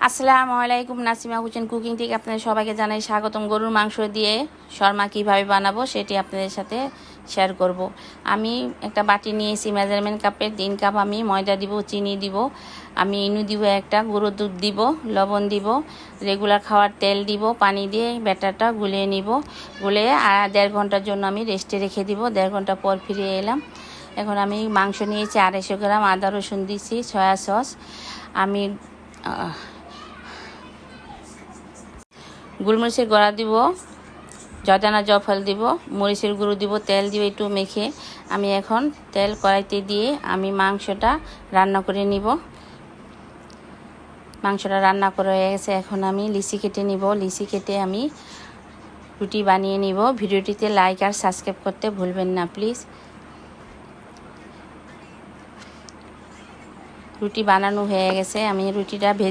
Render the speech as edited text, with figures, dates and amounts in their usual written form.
আসসালামু আলাইকুম, Nasima kitchen cooking থেকে আপনাদের সবাইকে জানাই স্বাগতম। গরুর মাংস দিয়ে শর্মা কিভাবে বানাবো সেটি আপনাদের সাথে শেয়ার করব। আমি একটা বাটি নিয়েছি, মেজারমেন্ট কাপের 3 কাপ আমি ময়দা দিব, চিনি দিব, আমি ইনু দিব, একটা গুঁড়ো দুধ দিব, লবণ দিব, রেগুলার খাওয়ার তেল দিব, পানি দিয়ে ব্যাটারটা গুলিয়ে নিব। গুলে 1.5 ঘন্টার জন্য আমি রেস্টে রেখে দিব। 1.5 ঘন্টা পর ফিরে এলাম। এখন আমি মাংস নিয়েছি 250 গ্রাম, আদা রসুন দিছি, সয়া সস, আমি গোলমরিচের গুঁড়া দিব, জর্দানা জয়ফল দিব, মরিচের গুঁড়ো দিব, তেল দিব একটু মেখে। আমি এখন তেল কড়াইতে দিয়ে আমি মাংসটা রান্না করে নিব। মাংসটা রান্না করে হয়ে গেছে। এখন আমি লিচি কেটে নিব। লিচি কেটে আমি রুটি বানিয়ে নিব। ভিডিওটিতে লাইক আর সাবস্ক্রাইব করতে ভুলবেন না প্লিজ। রুটি বানানো হয়ে গেছে, আমি রুটিটা ভেজে